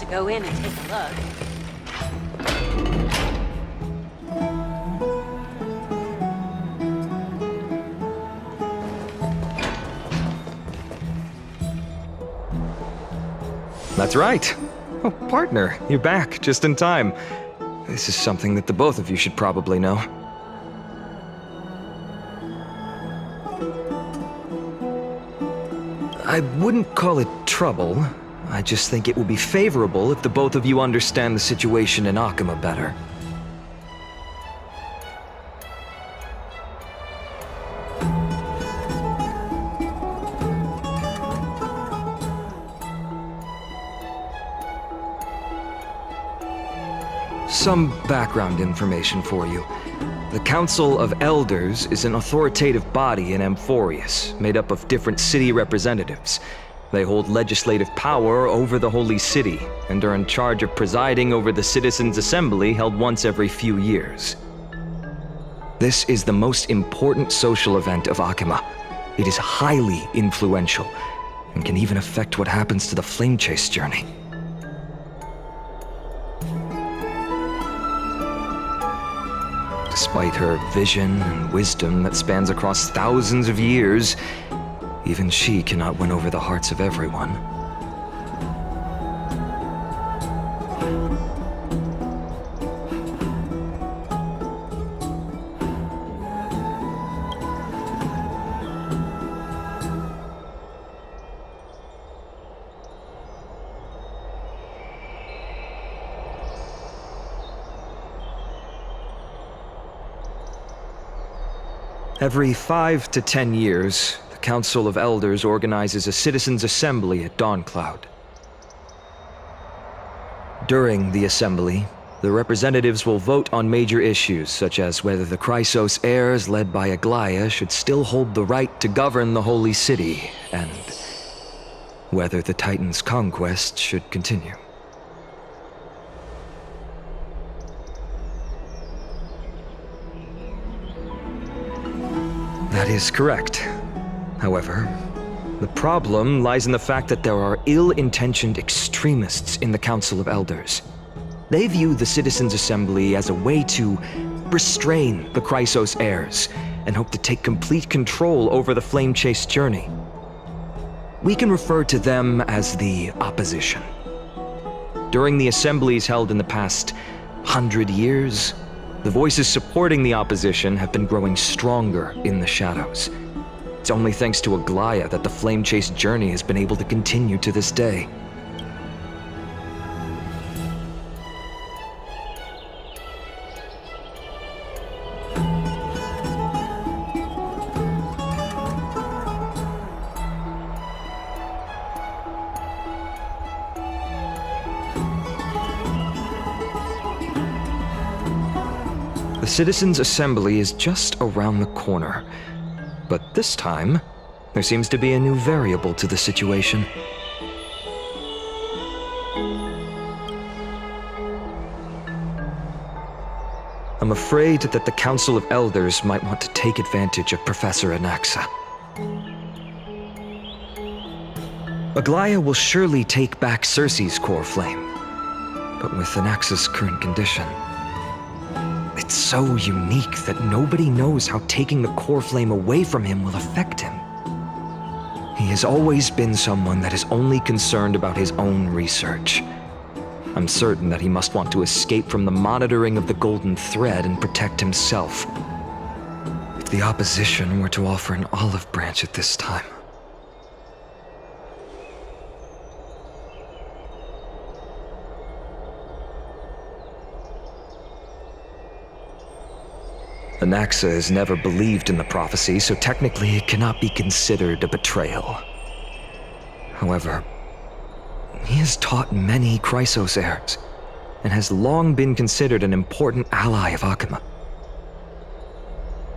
to go in and take a look. That's right. Oh, partner, you're back just in time. This is something that the both of you should probably know. I wouldn't call it trouble. I just think it will be favorable if the both of you understand the situation in Akima better. Some background information for you. The Council of Elders is an authoritative body in Amphorius, made up of different city representatives. They hold legislative power over the Holy City, and are in charge of presiding over the Citizens' Assembly held once every few years. This is the most important social event of Akima. It is highly influential, and can even affect what happens to the Flame Chase Journey. Despite her vision and wisdom that spans across thousands of years, even she cannot win over the hearts of everyone. Every 5 to 10 years, the Council of Elders organizes a citizens' assembly at Dawncloud. During the assembly, the representatives will vote on major issues such as whether the Chrysos heirs led by Aglaya should still hold the right to govern the Holy City, and whether the Titan's conquest should continue. That is correct. However, the problem lies in the fact that there are ill-intentioned extremists in the Council of Elders. They view the Citizens' Assembly as a way to restrain the Chrysos heirs, and hope to take complete control over the Flame Chase Journey. We can refer to them as the Opposition. During the assemblies held in the past 100 years, the voices supporting the opposition have been growing stronger in the shadows. It's only thanks to Aglaya that the Flame Chase Journey has been able to continue to this day. The Citizens' Assembly is just around the corner, but this time, there seems to be a new variable to the situation. I'm afraid that the Council of Elders might want to take advantage of Professor Anaxa. Aglaya will surely take back Circe's Coreflame, but with Anaxa's current condition, it's so unique that nobody knows how taking the Coreflame away from him will affect him. He has always been someone that is only concerned about his own research. I'm certain that he must want to escape from the monitoring of the Golden Thread and protect himself. If the opposition were to offer an olive branch at this time. Anaxa has never believed in the prophecy, so technically it cannot be considered a betrayal. However, he has taught many Chrysos heirs, and has long been considered an important ally of Akima.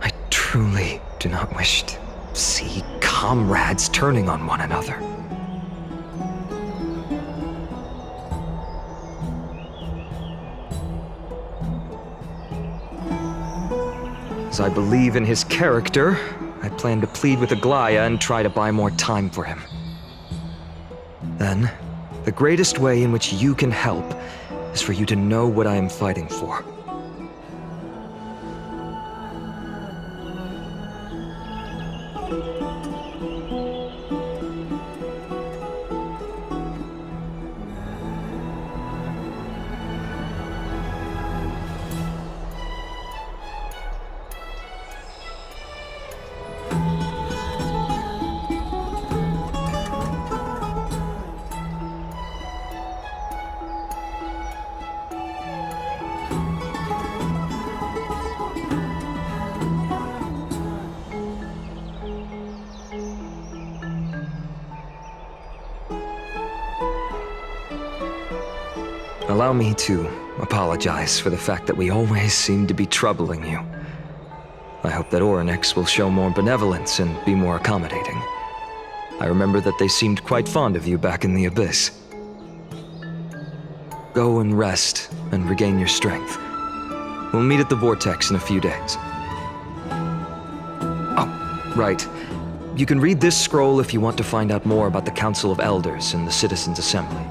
I truly do not wish to see comrades turning on one another. As I believe in his character, I plan to plead with Aglaya and try to buy more time for him. Then, The greatest way in which you can help is for you to know what I am fighting for. Allow me to apologize for the fact that we always seem to be troubling you. I hope that Orynyx will show more benevolence and be more accommodating. I remember that they seemed quite fond of you back in the Abyss. Go and rest and regain your strength. We'll meet at the Vortex in a few days. Oh, right. You can read this scroll if you want to find out more about the Council of Elders and the Citizens' Assembly.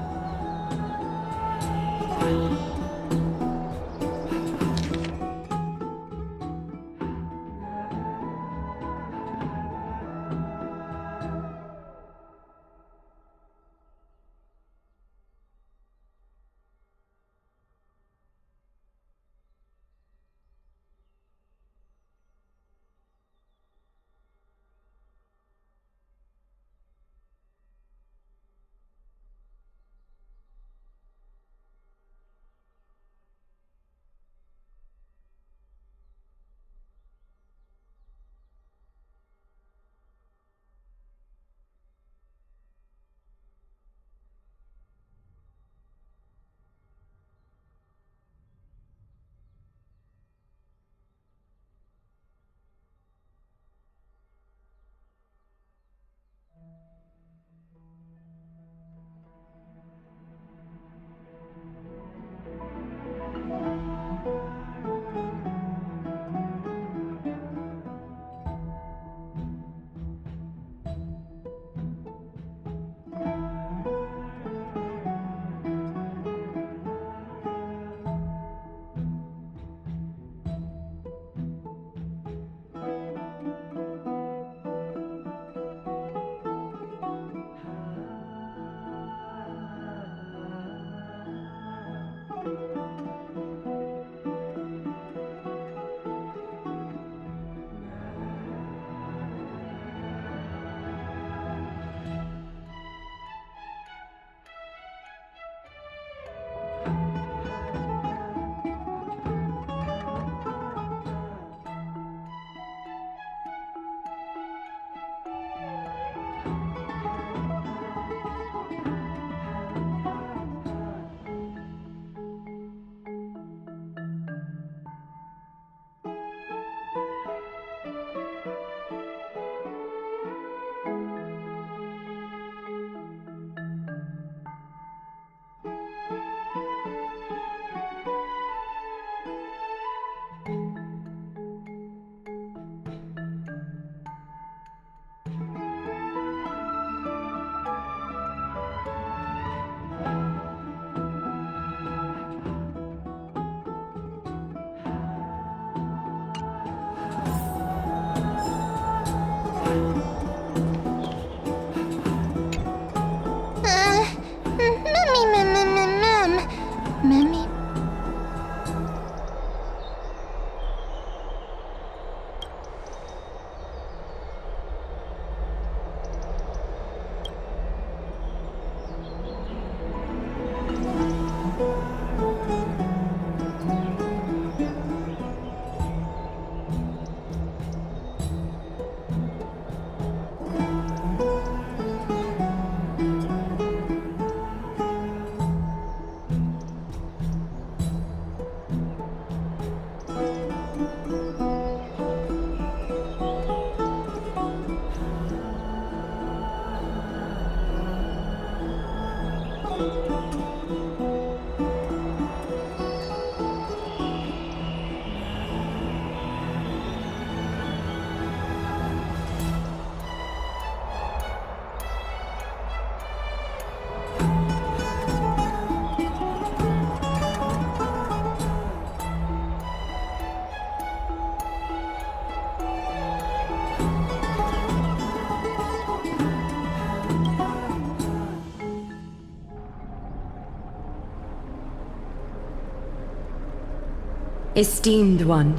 Esteemed one,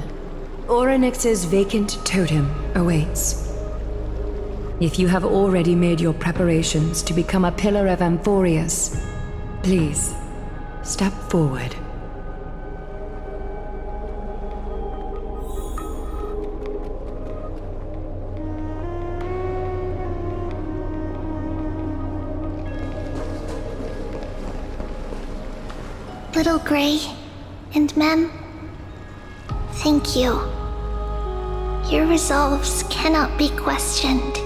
Orynyx's vacant totem awaits. If you have already made your preparations to become a pillar of Amphorius, please, step forward. Little Grey and Mem, thank you. Your resolves cannot be questioned.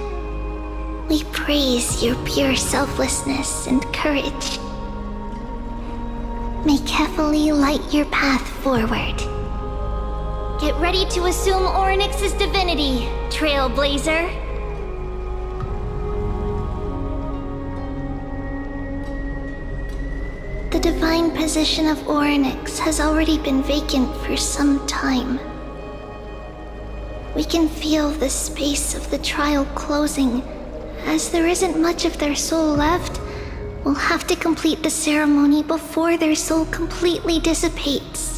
We praise your pure selflessness and courage. May Kefali light your path forward. Get ready to assume Orynyx's divinity, Trailblazer. The divine position of Orynyx has already been vacant for some time. We can feel the space of the trial closing. As there isn't much of their soul left, we'll have to complete the ceremony before their soul completely dissipates.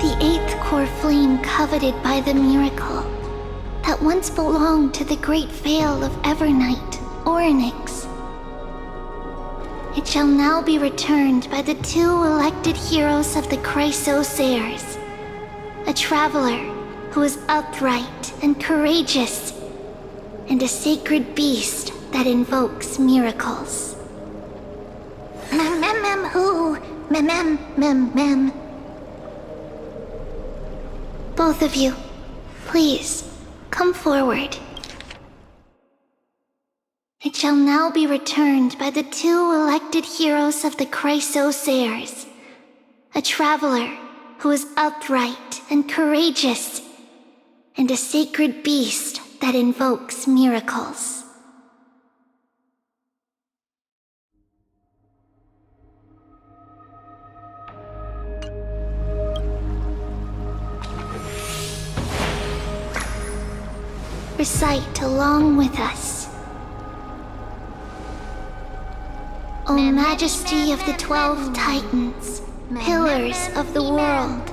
The 8th Coreflame coveted by the miracle that once belonged to the great Veil of Evernight, Orynyx. It shall now be returned by the 2 elected heroes of the Chrysosairs, a traveler who is upright and courageous, and a sacred beast that invokes miracles. Who? Mem. Both of you, please, come forward. It shall now be returned by the 2 elected heroes of the Chrysosairs, a traveler who is upright and courageous, and a sacred beast that invokes miracles. Recite along with us. O Majesty of the 12 Titans, pillars of the world,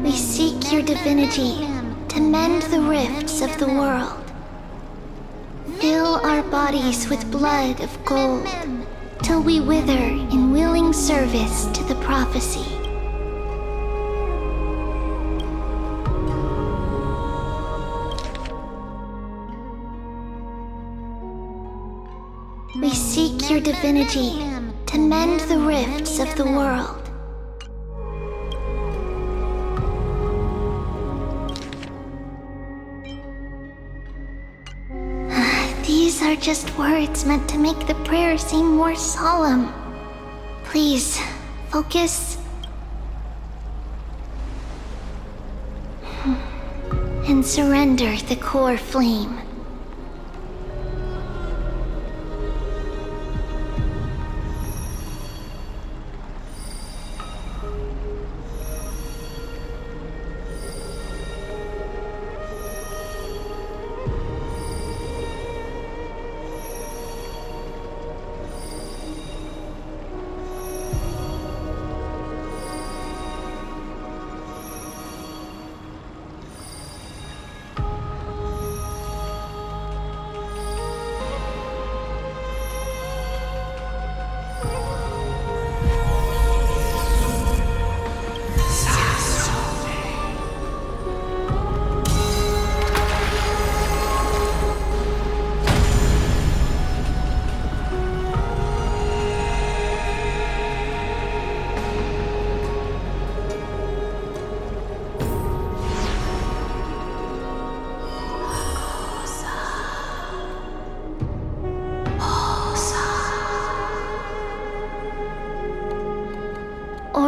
we seek your divinity to mend the rifts of the world. Fill our bodies with blood of gold, till we wither in willing service to the prophecy. We seek your divinity to mend the rifts of the world. These are just words meant to make the prayer seem more solemn. Please, focus. And surrender the core flame.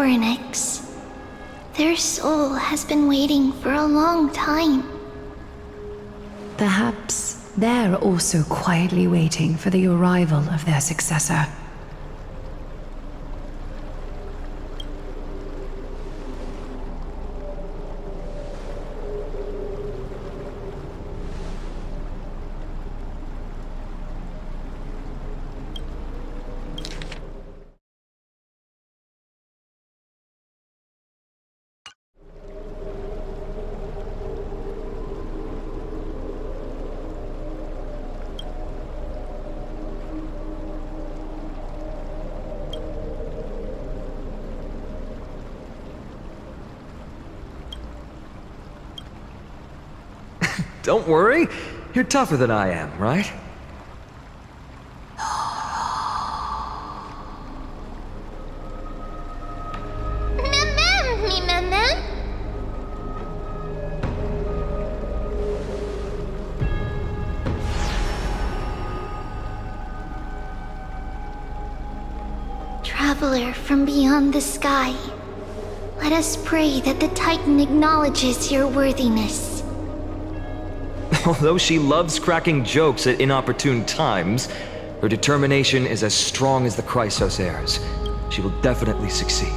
Orynyx. Their soul has been waiting for a long time. Perhaps they're also quietly waiting for the arrival of their successor. Don't worry, you're tougher than I am, right? Me mem. Traveler from beyond the sky, let us pray that the Titan acknowledges your worthiness. Although she loves cracking jokes at inopportune times, her determination is as strong as the Chrysos heirs. She will definitely succeed.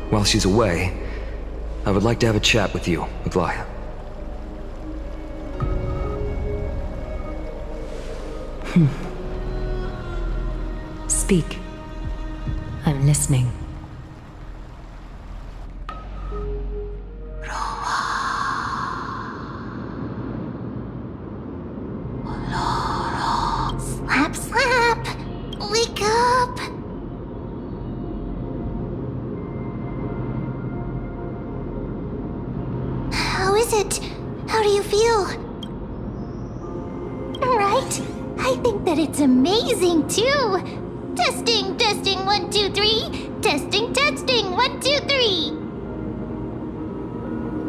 While she's away, I would like to have a chat with you, Aglaya. Speak. I'm listening. Slap, slap! Wake up! How is it? How do you feel? Right? I think that it's amazing too! Testing, testing, 1, 2, 3! Testing, testing, 1, 2, 3!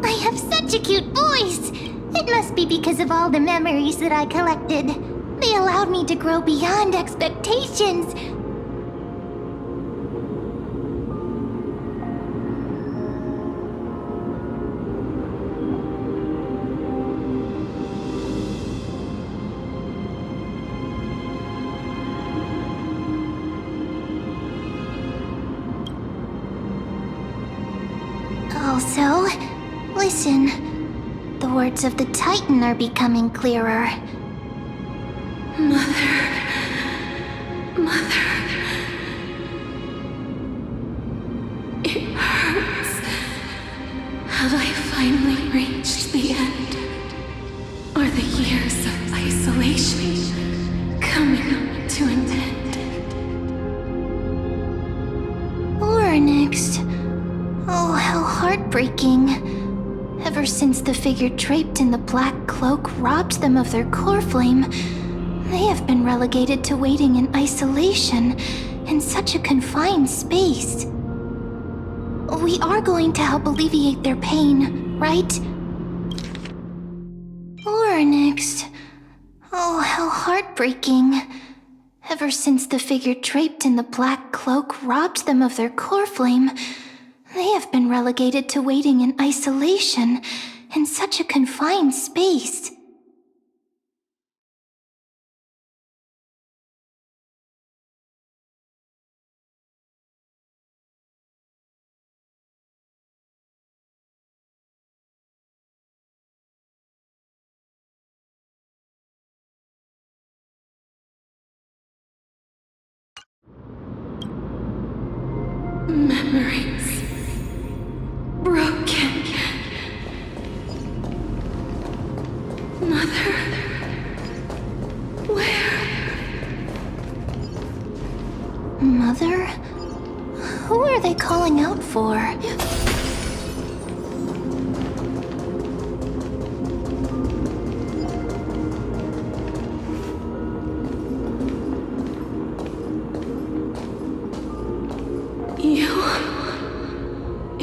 I have such a cute voice! It must be because of all the memories that I collected. They allowed me to grow beyond expectations. Also, listen. The words of the Titan are becoming clearer. Mother. It hurts. Have I finally reached the end? Are the years of isolation coming to an end? Orynyx. Oh, how heartbreaking. Ever since the figure draped in the black cloak robbed them of their Coreflame, they have been relegated to waiting in isolation in such a confined space. We are going to help alleviate their pain, right? Orynyx. Oh, how heartbreaking. Ever since the figure draped in the black cloak robbed them of their Coreflame, they have been relegated to waiting in isolation in such a confined space. Memories. Broken. Mother. Where? Mother? Who are they calling out for?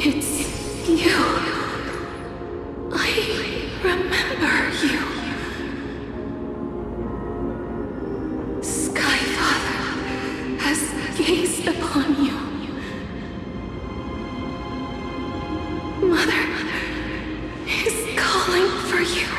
It's you. I remember you. Skyfather has gazed upon you. Mother is calling for you.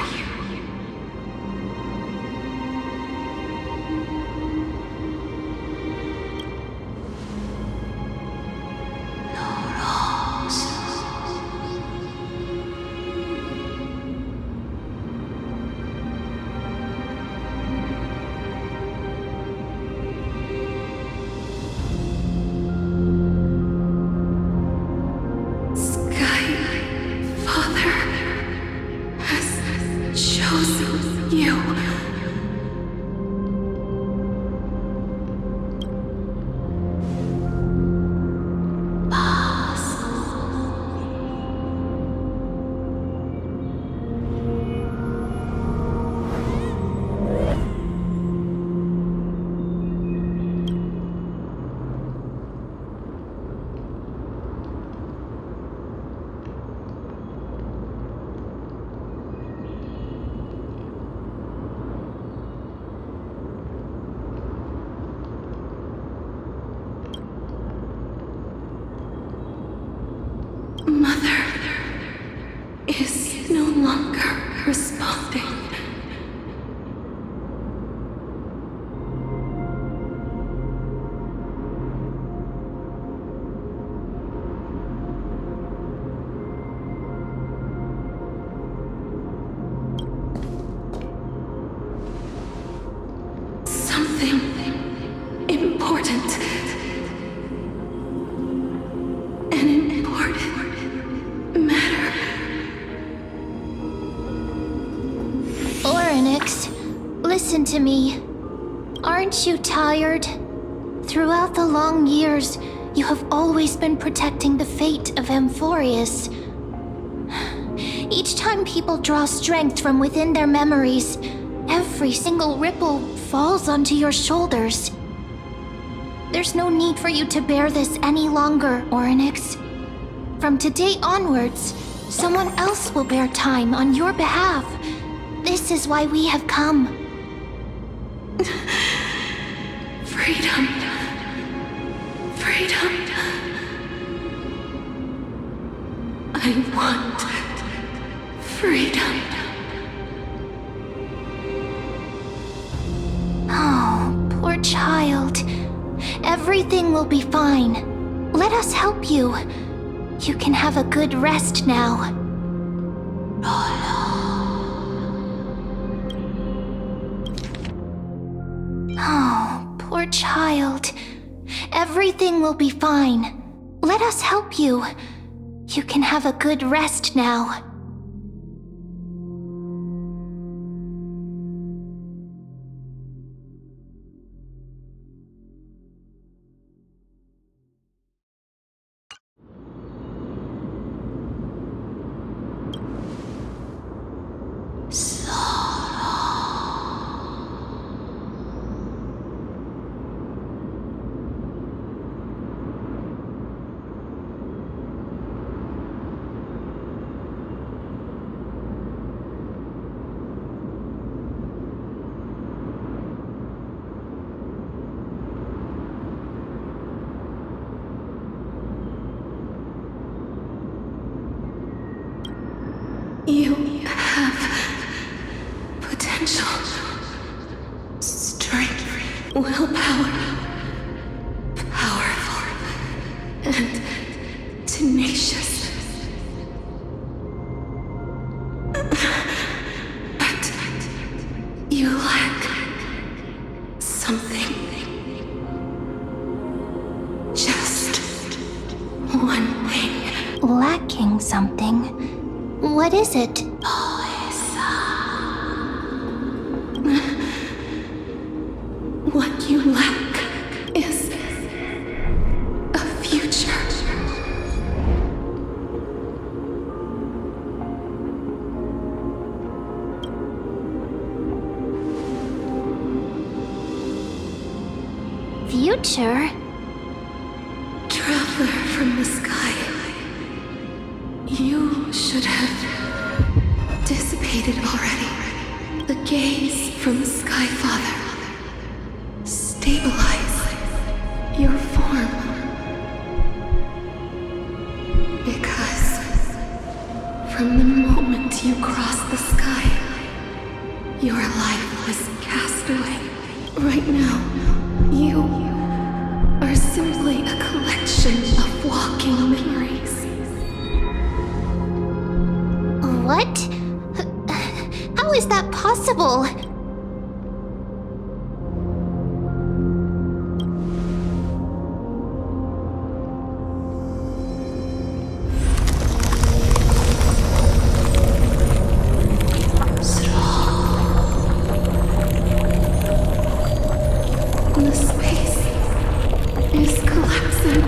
Mother is no longer responding. Something important. An important matter. Orynyx, listen to me. Aren't you tired? Throughout the long years, you have always been protecting the fate of Amphorius. Each time people draw strength from within their memories, every single ripple falls onto your shoulders. There's no need for you to bear this any longer, Orynyx. From today onwards, someone else will bear time on your behalf. This is why we have come. Freedom. Freedom. I want freedom. Oh, poor child. Everything will be fine. Let us help you. You can have a good rest now. Oh, poor child. Everything will be fine. Let us help you. You can have a good rest now. You have potential, strength, willpower, powerful, and tenacious. But you lack something. Just one thing. Lacking something? What is it? What you lack is a future. Future? Traveler from the sky, you should have dissipated already. The gaze from the Sky Father. Stabilize your form. Because from the moment you crossed the sky, your life was cast away. Right now, you are simply a collection of walking memories. What? How is that possible? The space is collapsing.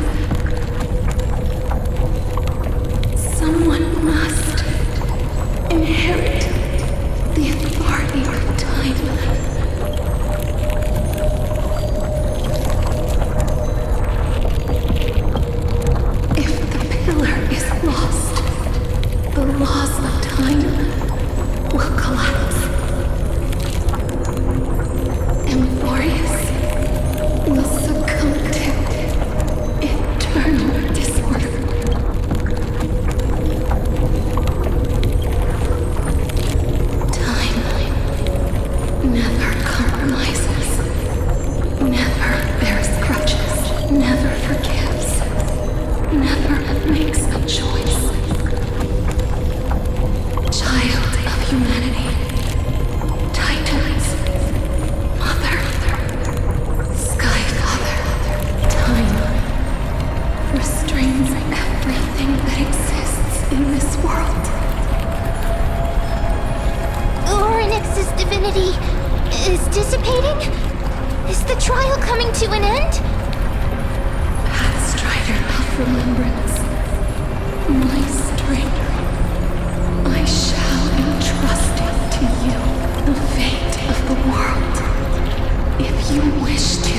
Someone must inherit the authority of time. If the pillar is lost, the laws of time will collapse. Emphorius will succumb to eternal disorder. Time never compromises, never bears grudges, never forgives, never makes a choice. Child of humanity, Titans, Mother, Sky Father, time restrains everything that exists in this world. Orynyx's divinity is dissipating? Is the trial coming to an end? Pathstrider of remembrance, my strength, I shall entrust it to you, the fate of the world. If you wish to,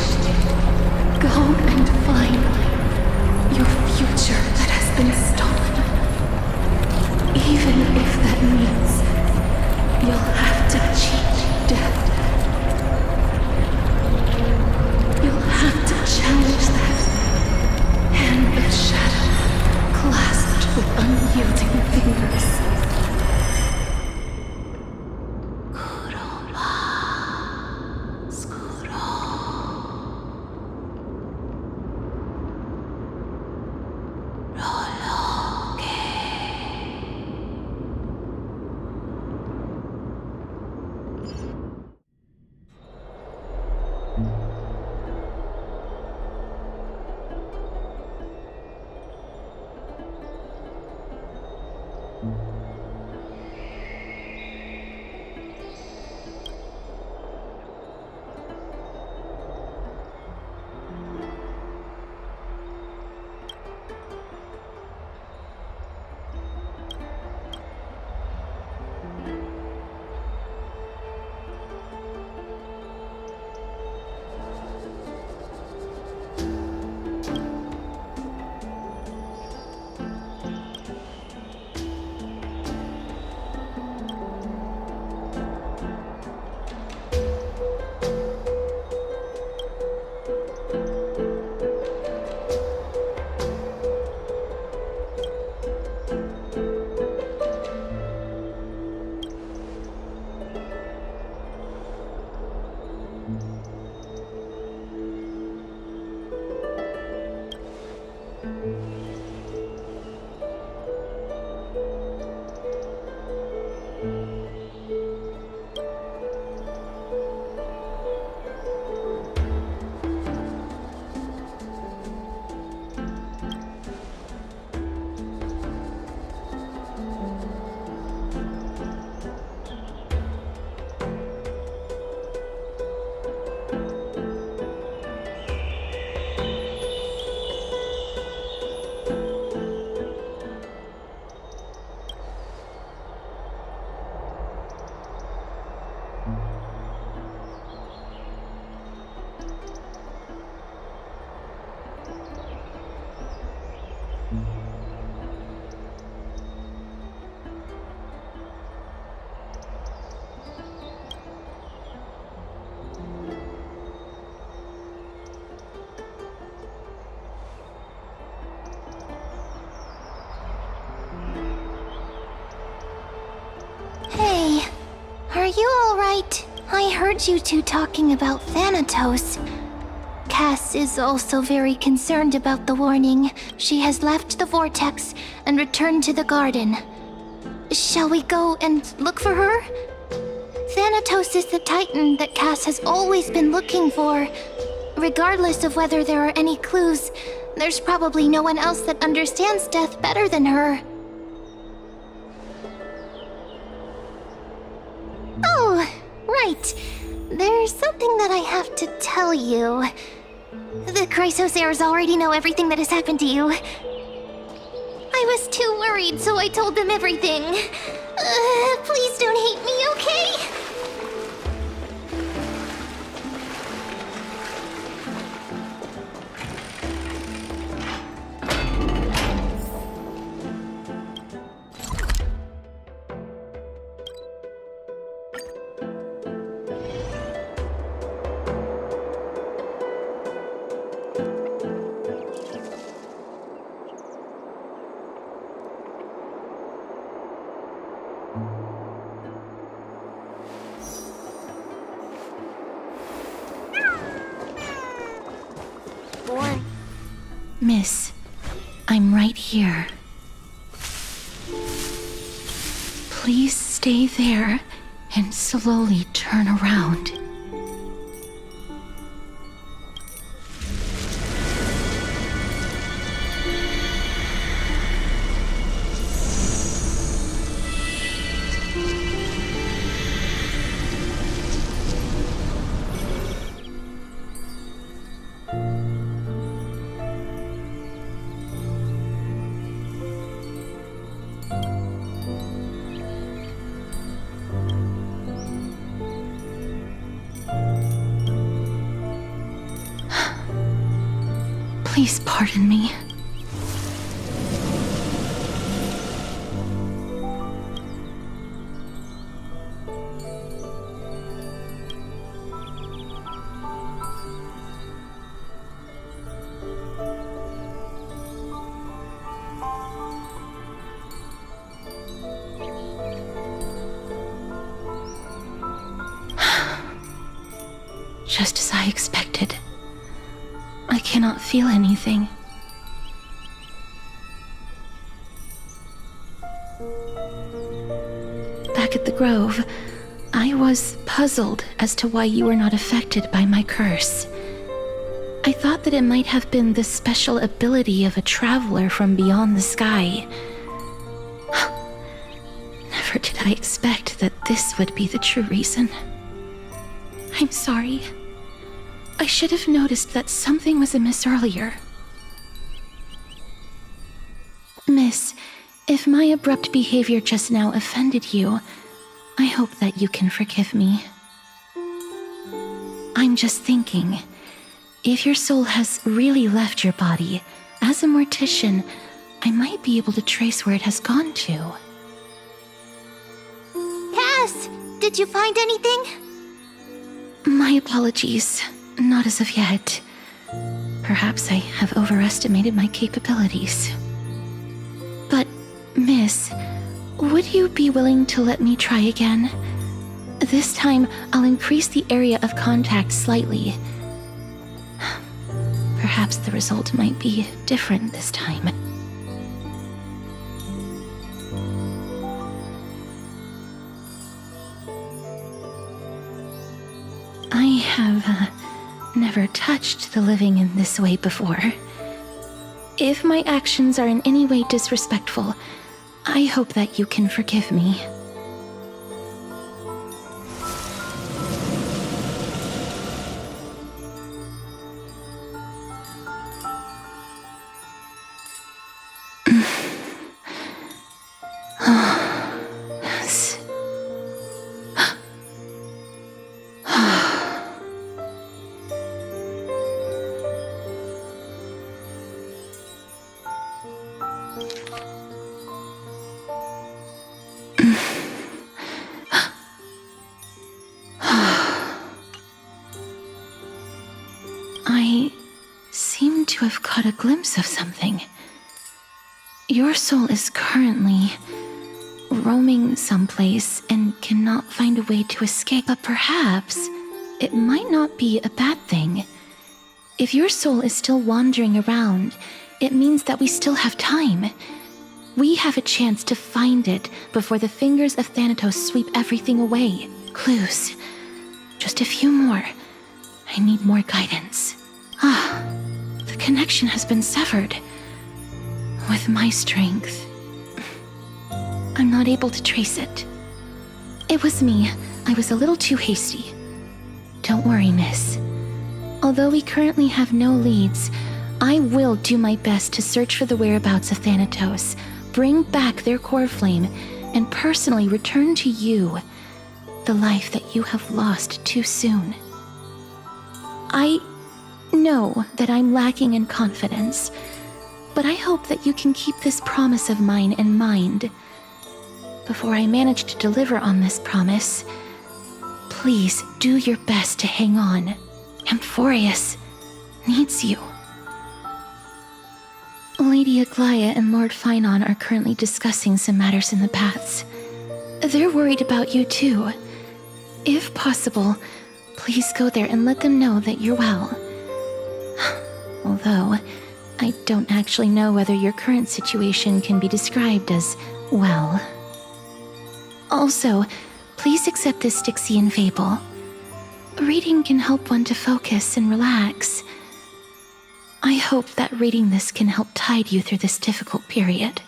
go and find your future that has been stolen. Even if that means you'll have to cheat death. You'll have to challenge that hand of shadow clasped with unyielding fingers. Are you alright? I heard you two talking about Thanatos. Cass is also very concerned about the warning. She has left the vortex and returned to the garden. Shall we go and look for her? Thanatos is the Titan that Cass has always been looking for. Regardless of whether there are any clues, there's probably no one else that understands death better than her. Oh, right. There's something that I have to tell you. The Chrysosairs already know everything that has happened to you. I was too worried, so I told them everything. Please don't hate me, okay? Miss, I'm right here. Please stay there and slowly turn around. Please pardon me. Just as I expected. I cannot feel anything. Back at the Grove, I was puzzled as to why you were not affected by my curse. I thought that it might have been the special ability of a traveler from beyond the sky. Never did I expect that this would be the true reason. I'm sorry. I should have noticed that something was amiss earlier. Miss, if my abrupt behavior just now offended you, I hope that you can forgive me. I'm just thinking, if your soul has really left your body, as a mortician, I might be able to trace where it has gone to. Cass, did you find anything? My apologies. Not as of yet. Perhaps I have overestimated my capabilities. But, Miss, would you be willing to let me try again? This time, I'll increase the area of contact slightly. Perhaps the result might be different this time. I have never touched the living in this way before. If my actions are in any way disrespectful, I hope that you can forgive me. I seem to have caught a glimpse of something. Your soul is currently roaming someplace and cannot find a way to escape. But perhaps it might not be a bad thing. If your soul is still wandering around, it means that we still have time. We have a chance to find it before the fingers of Thanatos sweep everything away. Clues. Just a few more. I need more guidance. The connection has been severed. With my strength, I'm not able to trace it. It was me. I was a little too hasty. Don't worry, miss. Although we currently have no leads, I will do my best to search for the whereabouts of Thanatos, bring back their Coreflame, and personally return to you the life that you have lost too soon. I know that I'm lacking in confidence, but I hope that you can keep this promise of mine in mind. Before I manage to deliver on this promise, please do your best to hang on. Amphorius needs you. Lady Aglaia and Lord Phainon are currently discussing some matters in the paths. They're worried about you too. If possible, please go there and let them know that you're well. Although, I don't actually know whether your current situation can be described as well. Also, please accept this Styxian fable. Reading can help one to focus and relax. I hope that reading this can help tide you through this difficult period.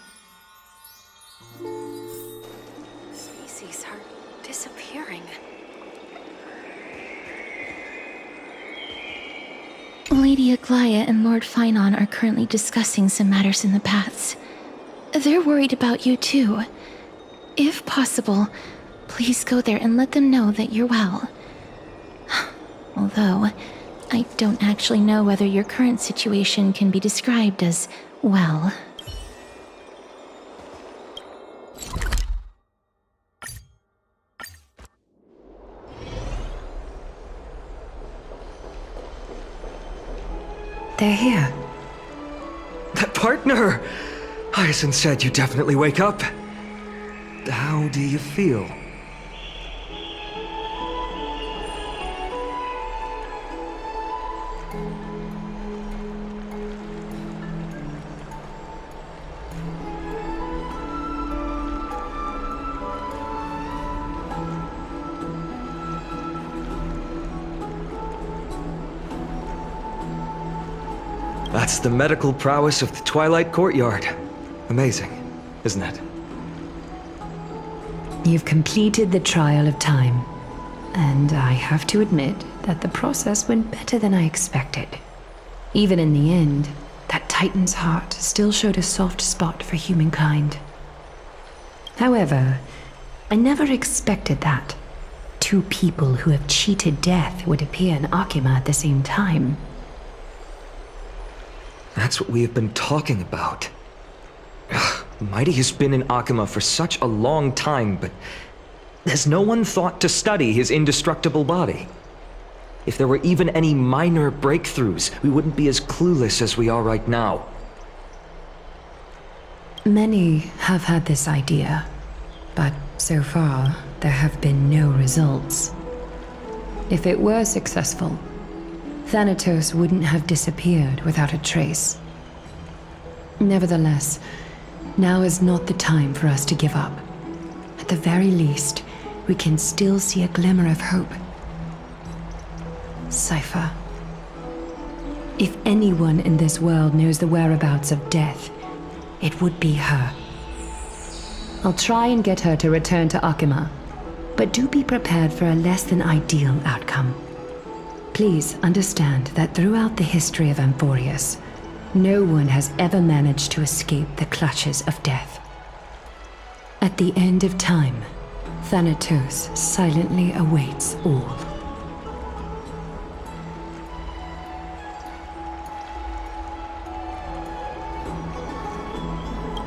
Species are disappearing. Lady Aglaia and Lord Phainon are currently discussing some matters in the paths. They're worried about you too. If possible, please go there and let them know that you're well. Although, I don't actually know whether your current situation can be described as well. They're here. That partner! Hyacinth said you definitely wake up. How do you feel? That's the medical prowess of the Twilight Courtyard. Amazing, isn't it? You've completed the trial of time, and I have to admit that the process went better than I expected. Even in the end, that Titan's heart still showed a soft spot for humankind. However, I never expected that two people who have cheated death would appear in Akima at the same time. That's what we have been talking about. Mighty has been in Akima for such a long time, but has no one thought to study his indestructible body? If there were even any minor breakthroughs, we wouldn't be as clueless as we are right now. Many have had this idea, but so far, there have been no results. If it were successful, Thanatos wouldn't have disappeared without a trace. Nevertheless, now is not the time for us to give up. At the very least, we can still see a glimmer of hope. Cypher. If anyone in this world knows the whereabouts of death, it would be her. I'll try and get her to return to Akima, but do be prepared for a less than ideal outcome. Please understand that throughout the history of Amphorius, no one has ever managed to escape the clutches of death. At the end of time, Thanatos silently awaits all.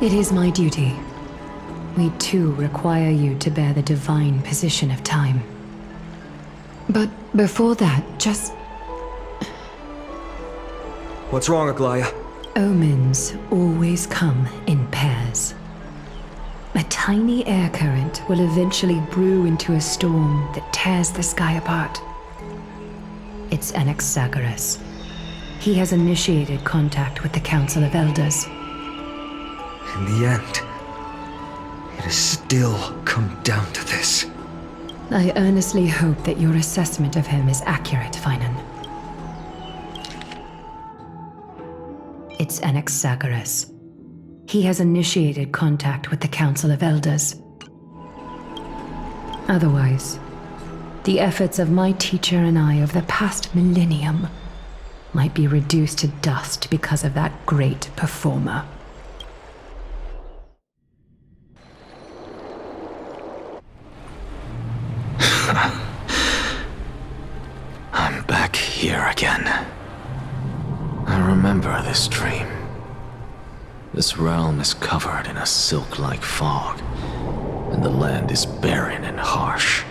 It is my duty. We too require you to bear the divine position of time. But before that, just... What's wrong, Aglaia? Omens always come in pairs. A tiny air current will eventually brew into a storm that tears the sky apart. It's Anaxagoras. He has initiated contact with the Council of Elders. In the end, it has still come down to this. I earnestly hope that your assessment of him is accurate, Phainon. It's Anaxagoras. He has initiated contact with the Council of Elders. Otherwise, the efforts of my teacher and I of the past millennium might be reduced to dust because of that great performer. I'm back here again. I remember this dream. This realm is covered in a silk-like fog, and the land is barren and harsh.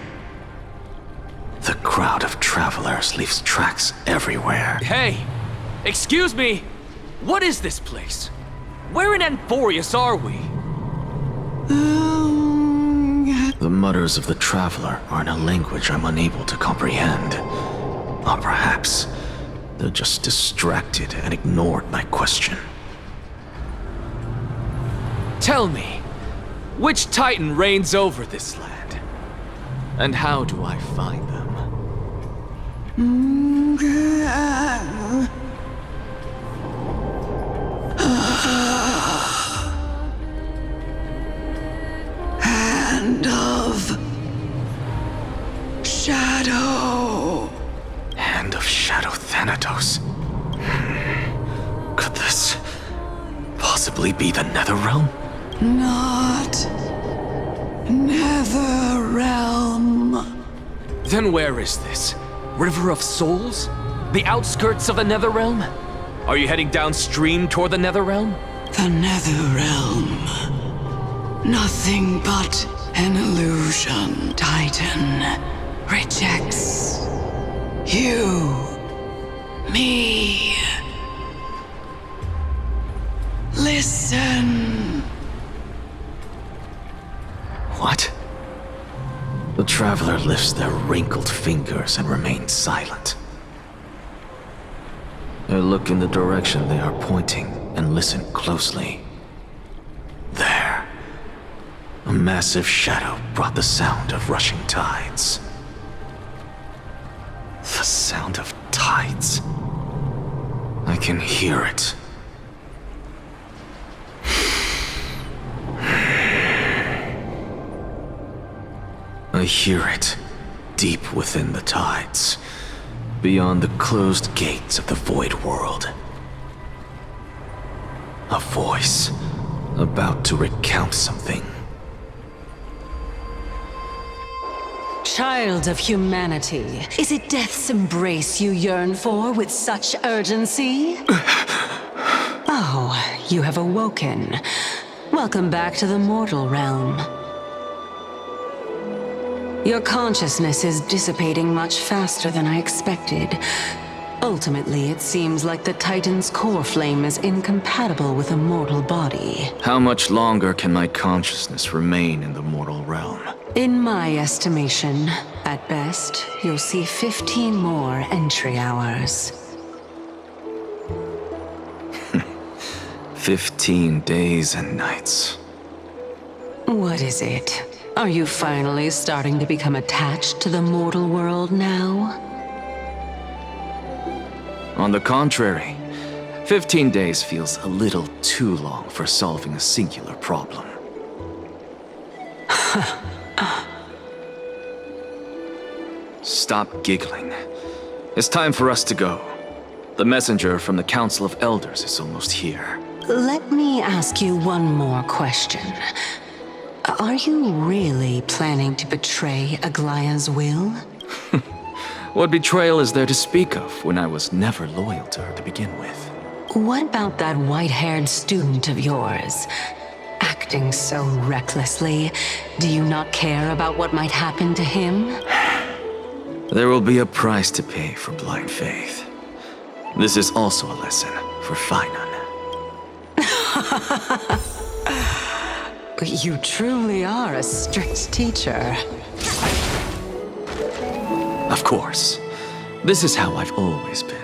The crowd of travelers leaves tracks everywhere. Hey! Excuse me! What is this place? Where in Amphorius are we? The mutters of the traveler are in a language I'm unable to comprehend. Or perhaps they're just distracted and ignored my question. Tell me, which Titan reigns over this land? And how do I find them? Hand of Shadow. Hand of Shadow Thanatos. Could this possibly be the Netherrealm? Not Netherrealm. Then where is this? River of Souls? The outskirts of the Netherrealm? Are you heading downstream toward the Netherrealm? The Netherrealm. Nothing but an illusion. Titan rejects you, me. Listen. What? The traveler lifts their wrinkled fingers and remains silent. I look in the direction they are pointing and listen closely. There. A massive shadow brought the sound of rushing tides. The sound of tides. I can hear it. I hear it, deep within the tides, beyond the closed gates of the Void World. A voice, about to recount something. Child of humanity, is it death's embrace you yearn for with such urgency? Oh, you have awoken. Welcome back to the mortal realm. Your consciousness is dissipating much faster than I expected. Ultimately, it seems like the Titan's core flame is incompatible with a mortal body. How much longer can my consciousness remain in the mortal realm? In my estimation, at best, you'll see 15 more entry hours. 15 days and nights. What is it? Are you finally starting to become attached to the mortal world now? On the contrary, 15 days feels a little too long for solving a singular problem. Stop giggling. It's time for us to go. The messenger from the Council of Elders is almost here. Let me ask you one more question. Are you really planning to betray Aglaya's will? What betrayal is there to speak of when I was never loyal to her to begin with? What about that white-haired student of yours? Acting so recklessly, do you not care about what might happen to him? There will be a price to pay for blind faith. This is also a lesson for Phainon. You truly are a strict teacher. Of course. This is how I've always been.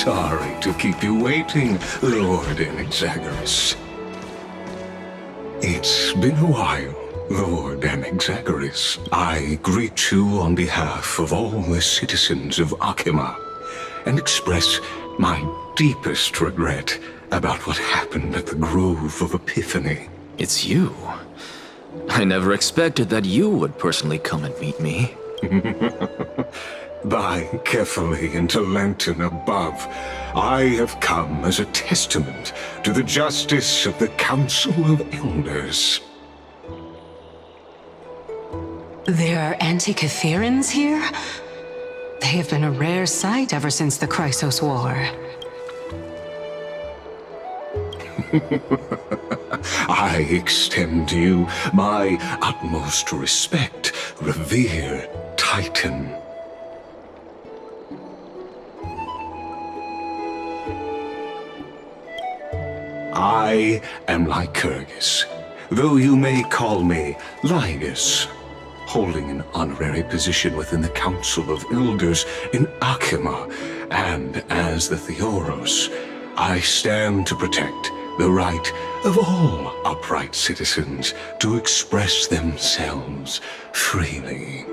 Sorry to keep you waiting, Lord Anaxagoras. It's been a while, Lord Anaxagoras. I greet you on behalf of all the citizens of Akima and express my deepest regret about what happened at the Grove of Epiphany. It's you. I never expected that you would personally come and meet me. By carefully into Lantern above, I have come as a testament to the justice of the Council of Elders. There are Antikytherans here? They have been a rare sight ever since the Chrysos War. I extend to you my utmost respect, revered Titan. I am Lycurgus, though you may call me Lygus, holding an honorary position within the Council of Elders in Akima, and as the Theoros, I stand to protect the right of all upright citizens to express themselves freely.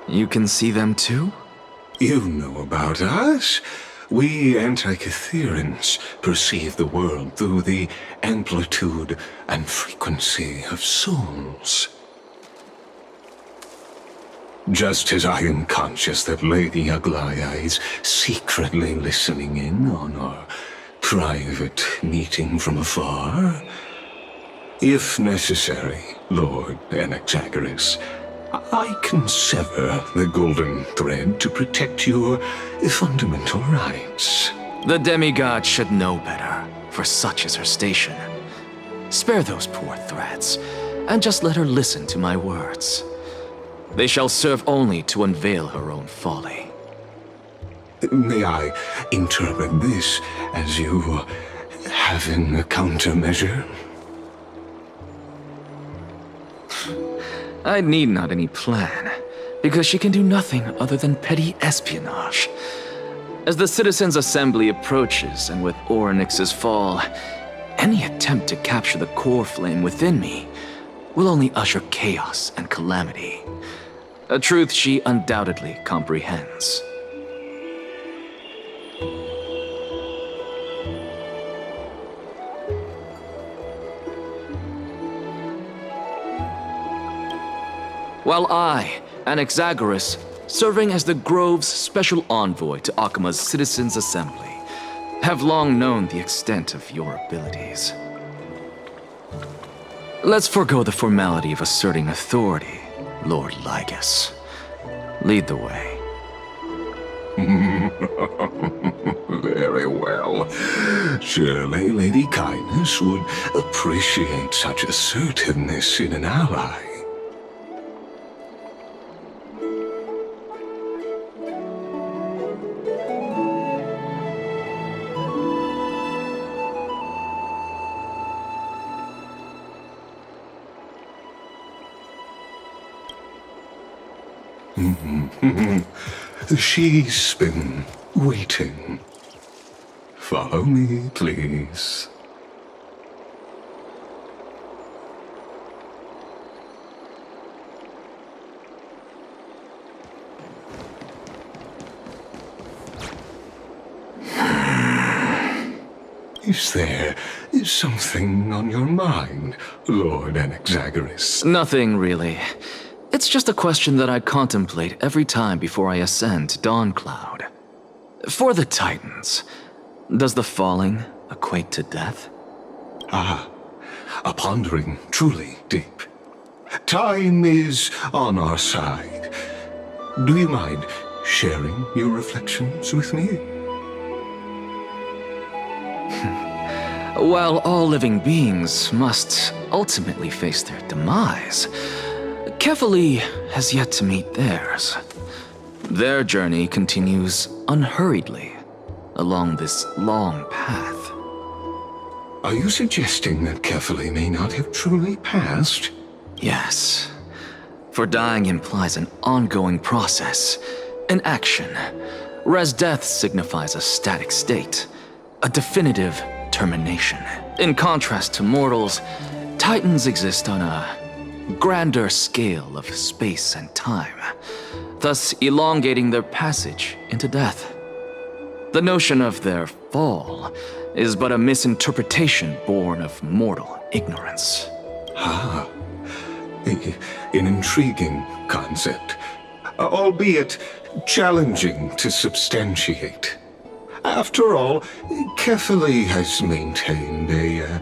You can see them too? You know about us. We Antikytherans perceive the world through the amplitude and frequency of souls. Just as I am conscious that Lady Aglaya is secretly listening in on our private meeting from afar, if necessary, Lord Anaxagoras, I can sever the golden thread to protect your fundamental rights. The demigod should know better, for such is her station. Spare those poor threats, and just let her listen to my words. They shall serve only to unveil her own folly. May I interpret this as you having a countermeasure? I need not any plan, because she can do nothing other than petty espionage. As the Citizens' Assembly approaches, and with Orynyx's fall, any attempt to capture the Coreflame within me will only usher chaos and calamity. A truth she undoubtedly comprehends. While I, Anaxagoras, serving as the Grove's special envoy to Akima's Citizens' Assembly, have long known the extent of your abilities. Let's forego the formality of asserting authority, Lord Lygus. Lead the way. Very well. Surely Lady Kindness would appreciate such assertiveness in an ally. She's been waiting. Follow me, please. Is there something on your mind, Lord Anaxagoras? Nothing, really. It's just a question that I contemplate every time before I ascend to Dawncloud. For the Titans, does the falling equate to death? Ah, a pondering truly deep. Time is on our side. Do you mind sharing your reflections with me? While all living beings must ultimately face their demise, Kefali has yet to meet theirs. Their journey continues unhurriedly along this long path. Are you suggesting that Kefali may not have truly passed? Yes. For dying implies an ongoing process, an action, whereas death signifies a static state, a definitive termination. In contrast to mortals, Titans exist on a grander scale of space and time, thus elongating their passage into death. The notion of their fall is but a misinterpretation born of mortal ignorance. Ah, an intriguing concept, albeit challenging to substantiate. After all, Kefali has maintained a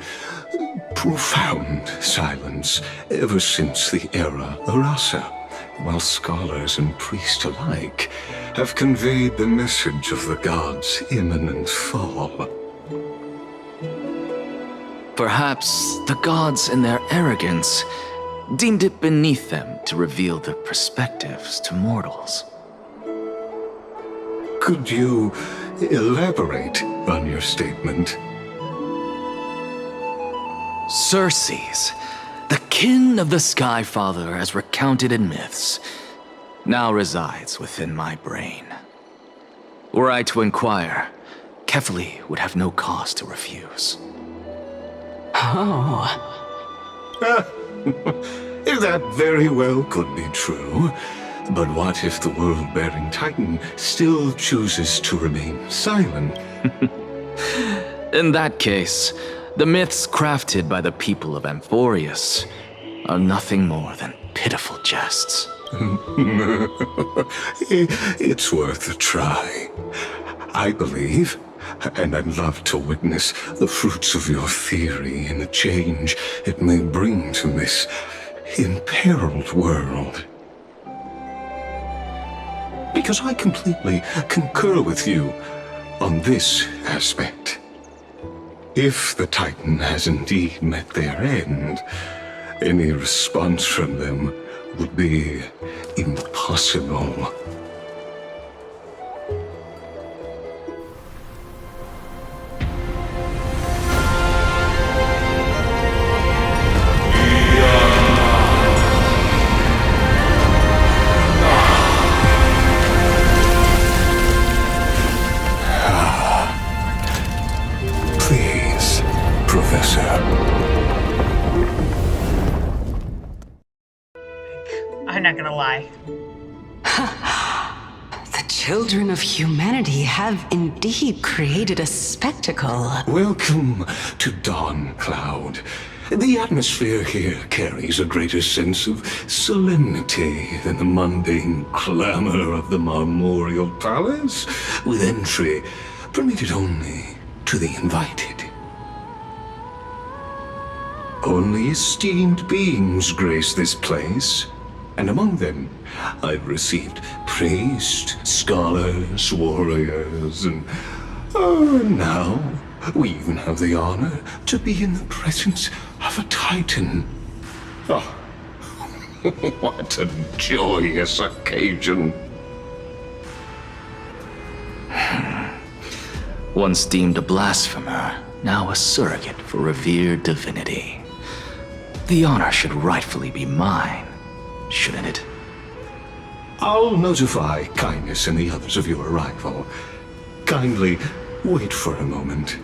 profound silence ever since the era Arasa, while scholars and priests alike have conveyed the message of the gods' imminent fall. Perhaps the gods, in their arrogance, deemed it beneath them to reveal their perspectives to mortals. Could you elaborate on your statement? Circes, the kin of the Skyfather as recounted in myths, now resides within my brain. Were I to inquire, Kefali would have no cause to refuse. Oh. That very well could be true. But what if the world-bearing Titan still chooses to remain silent? In that case, the myths crafted by the people of Amphorius are nothing more than pitiful jests. It's worth a try. I believe, and I'd love to witness the fruits of your theory and the change it may bring to this imperiled world. Because I completely concur with you on this aspect. If the Titan has indeed met their end, any response from them would be impossible. Please, Professor. I'm not gonna lie. The children of humanity have indeed created a spectacle. Welcome to Dawncloud. The atmosphere here carries a greater sense of solemnity than the mundane clamor of the Marmorial Palace, with entry permitted only to the invited. Only esteemed beings grace this place, and among them I've received priests, scholars, warriors, and now we even have the honor to be in the presence of a Titan. Oh, what a joyous occasion. Once deemed a blasphemer, now a surrogate for revered divinity. The honor should rightfully be mine, shouldn't it? I'll notify Kindness and the others of your arrival. Kindly wait for a moment.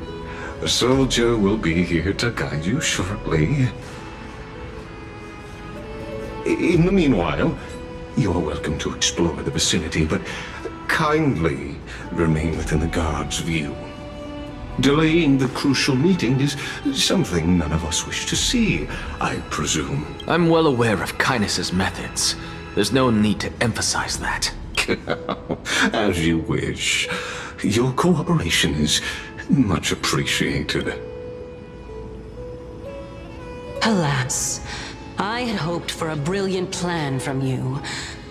A soldier will be here to guide you shortly. In the meanwhile, you are welcome to explore the vicinity, but kindly remain within the guard's view. Delaying the crucial meeting is something none of us wish to see, I presume. I'm well aware of Kindness's methods. There's no need to emphasize that. As you wish. Your cooperation is much appreciated. Alas, I had hoped for a brilliant plan from you,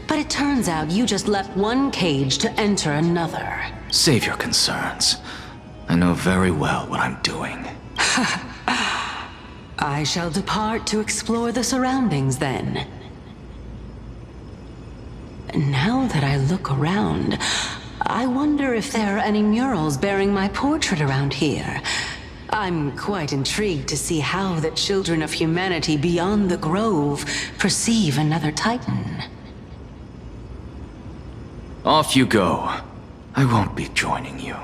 but it turns out you just left one cage to enter another. Save your concerns. I know very well what I'm doing. I shall depart to explore the surroundings then. Now that I look around, I wonder if there are any murals bearing my portrait around here. I'm quite intrigued to see how the children of humanity beyond the grove perceive another Titan. Off you go. I won't be joining you.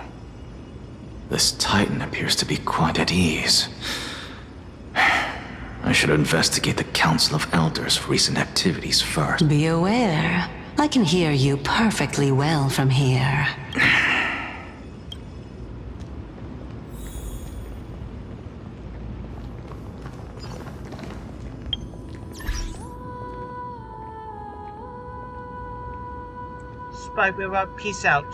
This Titan appears to be quite at ease. I should investigate the Council of Elders' recent activities first. Be aware, I can hear you perfectly well from here. Spike, we're about peace out.